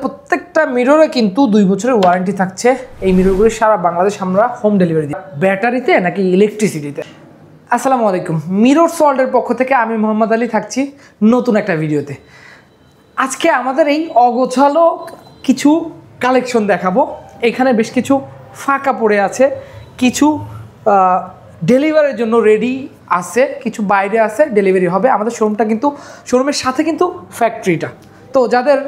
প্রত্যেকটা মিররে কিন্তু 2 বছরের ওয়ারেন্টি থাকছে। এই মিররগুলো সারা বাংলাদেশ আমরা হোম ডেলিভারি দিই। ব্যাটারিতে নাকি ইলেকট্রিসিটিতে? আসসালামু আলাইকুম, মিরর ওয়ার্ল্ডের পক্ষ থেকে আমি মোহাম্মদ আলী থাকছি নতুন একটা ভিডিওতে। আজকে আমাদের এই অগোছালো কিছু কালেকশন দেখাবো। এখানে বেশ কিছু ফাঁকা পড়ে আছে, কিছু ডেলিভারির জন্য রেডি আছে, কিছু বাইরে আছে, ডেলিভারি হবে। আমাদের শোরুমটা কিন্তু শোরুমের সাথে কিন্তু ফ্যাক্টরিটা, তো যাদের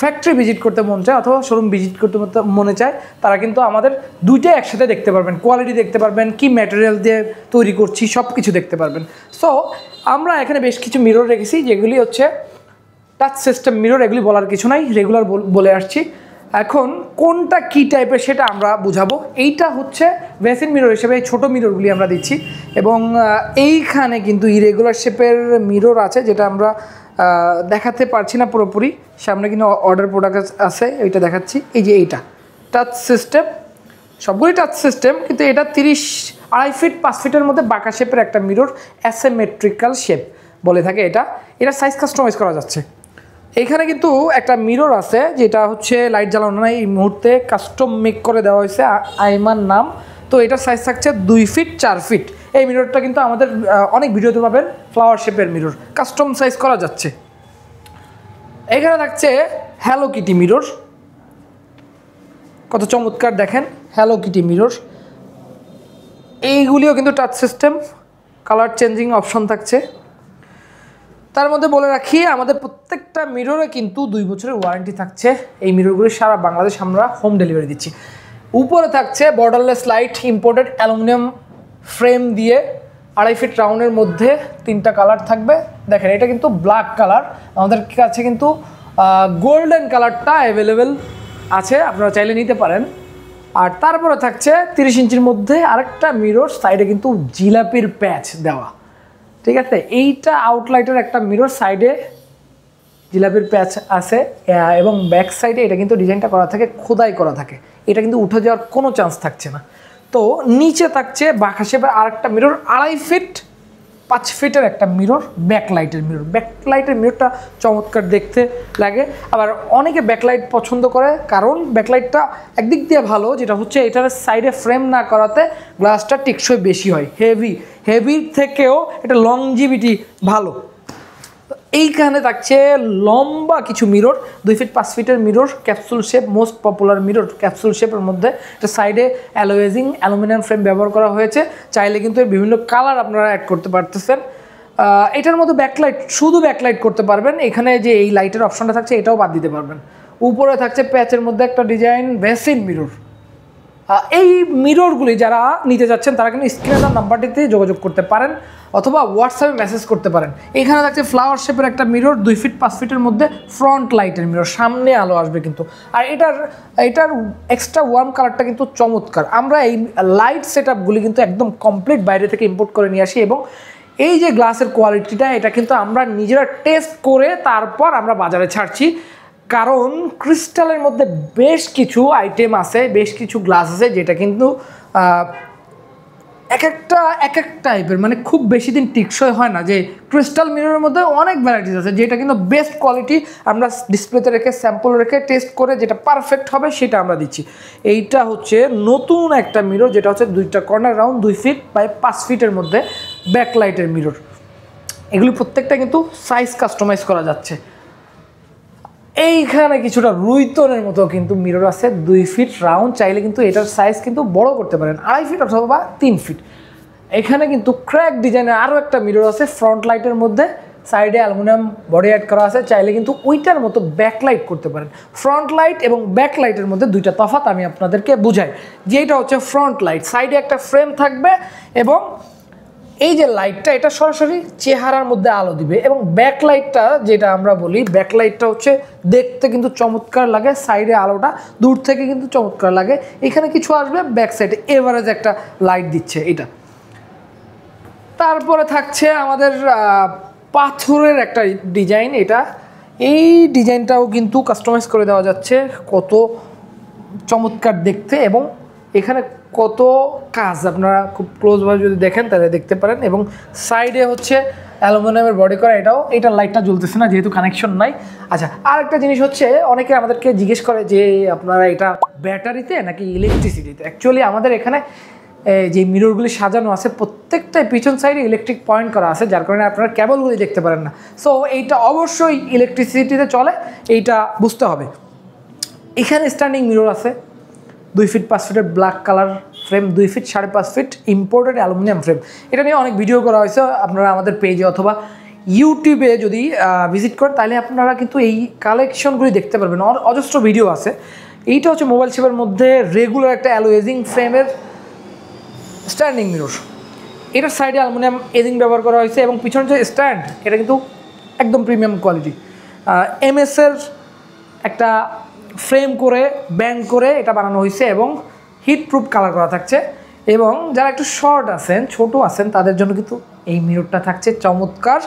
ফ্যাক্টরি ভিজিট করতে মন চায় অথবা শোরুম ভিজিট করতে মনে চায় তারা কিন্তু আমাদের দুইটাই একসাথে দেখতে পারবেন, কোয়ালিটি দেখতে পারবেন, কি ম্যাটেরিয়াল দিয়ে তৈরি করছি সব কিছু দেখতে পারবেন। সো আমরা এখানে বেশ কিছু মিরর রেখেছি যেগুলি হচ্ছে টাচ সিস্টেম মিরর। এগুলি বলার কিছু নাই, রেগুলার বলে আসছি। এখন কোনটা কি টাইপের সেটা আমরা বুঝাবো। এইটা হচ্ছে ভেসিন মিরর হিসেবে এই ছোটো মিররগুলি আমরা দিচ্ছি, এবং এইখানে কিন্তু ইরেগুলার শেপের মিরর আছে যেটা আমরা দেখাতে পারছি না পুরোপুরি। সামনে কিন্তু অর্ডার প্রোডাক্ট আছে, এইটা দেখাচ্ছি। এই যে এইটা টাচ সিস্টেম, সবগুলি টাচ সিস্টেম, কিন্তু এটা 2.5 ফিট 5 ফিটের মধ্যে বাঁকা শেপের একটা মিরর, অ্যাসিমেট্রিক্যাল শেপ বলে থাকে। এটা সাইজ কাস্টমাইজ করা যাচ্ছে। এইখানে কিন্তু একটা মিরর আছে যেটা হচ্ছে লাইট জ্বালানো না, এই মুহূর্তে কাস্টম মেক করে দেওয়া হয়েছে, আইমান নাম। তো এটার সাইজ থাকছে 2 ফিট 4 ফিট। এই মিররটা কিন্তু আমাদের অনেক ভিডিওতে পাবেন, ফ্লাওয়ার শেপের মিরর, কাস্টম সাইজ করা যাচ্ছে। এখানে থাকছে হ্যালো কিটি মিরর, কত চমৎকার দেখেন, হ্যালো কিটি মিরর। এইগুলিও কিন্তু touch system, colour changing option থাকছে। তার মধ্যে বলে রাখি আমাদের প্রত্যেকটা মিররে কিন্তু 2 বছরের ওয়ারেন্টি থাকছে। এই মিররগুলি সারা বাংলাদেশ আমরা হোম ডেলিভারি দিচ্ছি। উপরে থাকছে borderless light, imported aluminium frame দিয়ে 2.5 ফিট রাউন্ডের মধ্যে 3টা কালার থাকবে। দেখেন এটা কিন্তু ব্ল্যাক কালার, আমাদের কাছে কিন্তু গোল্ডেন কালারটা অ্যাভেলেবেল আছে, আপনারা চাইলে নিতে পারেন। আর তারপরে থাকছে 30 ইঞ্চির মধ্যে আরেকটা মিরর, সাইডে কিন্তু জিলাপির প্যাচ দেওয়া, ঠিক আছে। এইটা আউটলাইটের একটা মিরর, সাইডে জিলাপির প্যাচ আছে, এবং ব্যাক সাইডে এটা কিন্তু ডিজাইনটা করা থাকে, খোদাই করা থাকে। এটা কিন্তু উঠে যাওয়ার কোনো চান্স থাকছে না। তো নিচে থাকছে বাঁকা শেপের আরেকটা মিরর, 2.5 ফিট 5 ফিটের একটা মিরর, ব্যাকলাইটের মিরর। ব্যাকলাইটের মিররটা চমৎকার দেখতে লাগে, আবার অনেকে ব্যাকলাইট পছন্দ করে, কারণ ব্যাকলাইটটা একদিক দিয়ে ভালো, যেটা হচ্ছে এটার সাইডে ফ্রেম না করাতে গ্লাসটা টেকসই বেশি হয়, হেভির থেকেও এটা লংজিভিটি ভালো। এইখানে থাকছে লম্বা কিছু মিরর, 2 ফিট 5 ফিটের mirror, capsule shape, most popular mirror capsule শেপের মধ্যে। এটা সাইডে অ্যালোয়েজিং অ্যালুমিনিয়াম ফ্রেম ব্যবহার করা হয়েছে, চাইলে কিন্তু এর বিভিন্ন কালার আপনারা অ্যাড করতে পারতেছেন। এটার মধ্যে ব্যাকলাইট, শুধু ব্যাকলাইট করতে পারবেন। এখানে যে এই লাইটের অপশনটা থাকছে এটাও বাদ দিতে পারবেন। উপরে থাকছে প্যাচের মধ্যে একটা ডিজাইন ভেসিন মিরর। এই মিররগুলি যারা নিতে যাচ্ছেন তারা কিন্তু স্ক্রিনে তার নাম্বারটিতে যোগাযোগ করতে পারেন অথবা হোয়াটসঅ্যাপে মেসেজ করতে পারেন। এখানে থাকছে ফ্লাওয়ার শেপের একটা মিরর, 2 ফিট 5 ফিটের মধ্যে ফ্রন্ট লাইটের মিরর, সামনে আলো আসবে কিন্তু। আর এটার এক্সট্রা ওয়ার্ম কালারটা কিন্তু চমৎকার। আমরা এই লাইট সেট আপগুলি কিন্তু একদম কমপ্লিট বাইরে থেকে ইম্পোর্ট করে নিয়ে আসি, এবং এই যে গ্লাসের কোয়ালিটিটা এটা কিন্তু আমরা নিজেরা টেস্ট করে তারপর আমরা বাজারে ছাড়ছি। কারণ ক্রিস্টালের মধ্যে বেশ কিছু আইটেম আছে, বেশ কিছু গ্লাস আছে যেটা কিন্তু এক এক টাইপের, মানে খুব বেশি দিন টিকসই হয় না। যে ক্রিস্টাল মিররের মধ্যে অনেক ভ্যারাইটিস আছে, যেটা কিন্তু বেস্ট কোয়ালিটি আমরা ডিসপ্লেতে রেখে স্যাম্পল রেখে টেস্ট করে যেটা পারফেক্ট হবে সেটা আমরা দিচ্ছি। এইটা হচ্ছে নতুন একটা মিরর, যেটা হচ্ছে 2টা কর্নার রাউন্ড, 2 ফিট বাই 5 ফিটের মধ্যে ব্যাকলাইটের মিরর। এগুলি প্রত্যেকটা কিন্তু সাইজ কাস্টমাইজ করা যাচ্ছে। এইখানে কিছুটা রুইতনের মতো কিন্তু মিরর আছে, 2 ফিট রাউন্ড, চাইলে কিন্তু এটার সাইজ কিন্তু বড় করতে পারেন, 2.5 ফিট অথবা 3 ফিট। এখানে কিন্তু ক্র্যাক ডিজাইনের আরও একটা মিরর আছে ফ্রন্ট লাইটের মধ্যে, সাইডে অ্যালুমিনিয়াম বডি অ্যাড করা আছে, চাইলে কিন্তু ওইটার মতো ব্যাকলাইট করতে পারেন। ফ্রন্ট লাইট এবং ব্যাকলাইটের মধ্যে দুইটা তফাৎ আমি আপনাদেরকে বুঝাই। যেটা হচ্ছে ফ্রন্ট লাইট, সাইডে একটা ফ্রেম থাকবে এবং এই যে লাইটটা এটা সরাসরি চেহারার মধ্যে আলো দিবে, এবং ব্যাকলাইটটা যেটা আমরা বলি, ব্যাকলাইটটা হচ্ছে দেখতে কিন্তু চমৎকার লাগে, সাইডে আলোটা দূর থেকে কিন্তু চমৎকার লাগে। এখানে কিছু আসবে ব্যাক সাইডে এভারেজ একটা লাইট দিচ্ছে এটা। তারপরে থাকছে আমাদের পাথরের একটা ডিজাইন, এই ডিজাইনটাও কিন্তু কাস্টমাইজ করে দেওয়া যাচ্ছে, কত চমৎকার দেখতে, এবং এখানে কত কাজ আপনারা খুব ক্লোজভাবে যদি দেখেন তাহলে দেখতে পারেন। এবং সাইডে হচ্ছে অ্যালুমিনিয়ামের বডি করা, এটার লাইটটা জ্বলতেছে না যেহেতু কানেকশন নাই। আচ্ছা, আর একটা জিনিস হচ্ছে, অনেকে আমাদেরকে জিজ্ঞেস করে যে আপনারা এটা ব্যাটারিতে নাকি ইলেকট্রিসিটিতে। অ্যাকচুয়ালি আমাদের এখানে যে মিররগুলি সাজানো আছে প্রত্যেকটাই পিছন সাইডে ইলেকট্রিক পয়েন্ট করা আছে, যার কারণে আপনারা কেবলগুলি দেখতে পারেন না। সো এইটা অবশ্যই ইলেকট্রিসিটিতে চলে, এইটা বুঝতে হবে। এখানে স্ট্যান্ডিং মিরর আছে 2 ফিট 5 ফিটের black colour frame, 2 feet 5.5 feet imported aluminium frame. এটা নিয়ে অনেক ভিডিও করা হয়েছে, আপনারা আমাদের পেজে অথবা ইউটিউবে যদি ভিজিট করেন তাহলে আপনারা কিন্তু এই কালেকশনগুলি দেখতে পারবেন, অজস্র ভিডিও আছে। এইটা হচ্ছে মোবাইল শেপের মধ্যে রেগুলার একটা অ্যালো এজিং ফ্রেমের স্ট্যান্ডিং মিরর। এটার সাইডে অ্যালুমিনিয়াম এজিং ব্যবহার করা হয়েছে এবং পিছনের যে স্ট্যান্ড এটা কিন্তু একদম প্রিমিয়াম কোয়ালিটি, এমএসের একটা ফ্রেম করে ব্যান্ড করে এটা বানানো হয়েছে এবং হিট প্রুফ কালার করা থাকছে। এবং যারা একটু শর্ট আছেন, ছোট আছেন, তাদের জন্য কিন্তু এই মিররটা থাকছে চমৎকার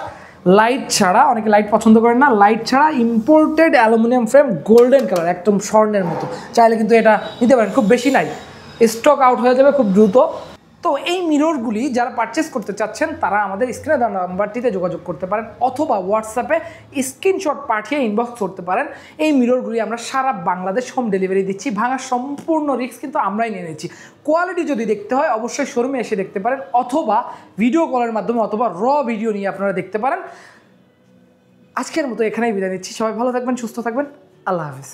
লাইট ছাড়া। অনেকে লাইট পছন্দ করেন না, লাইট ছাড়া imported aluminium frame, golden colour, একদম স্বর্ণের মতো। চাইলে কিন্তু এটা নিতে পারেন, খুব বেশি নাই, স্টক আউট হয়ে যাবে খুব দ্রুত। তো এই মিররগুলি যারা পারচেস করতে চাচ্ছেন তারা আমাদের স্ক্রিনে দেওয়া নাম্বারটিতে যোগাযোগ করতে পারেন অথবা হোয়াটসঅ্যাপে স্ক্রিনশট পাঠিয়ে ইনবক্স করতে পারেন। এই মিররগুলি আমরা সারা বাংলাদেশ হোম ডেলিভারি দিচ্ছি, ভাঙার সম্পূর্ণ রিস্ক কিন্তু আমরাই নিয়ে নিচ্ছি। কোয়ালিটি যদি দেখতে হয় অবশ্যই শোরুমে এসে দেখতে পারেন অথবা ভিডিও কলের মাধ্যমে অথবা ভিডিও নিয়ে আপনারা দেখতে পারেন। আজকের মতো এখানেই বিদায় নিচ্ছি, সবাই ভালো থাকবেন, সুস্থ থাকবেন, আল্লাহ হাফিজ।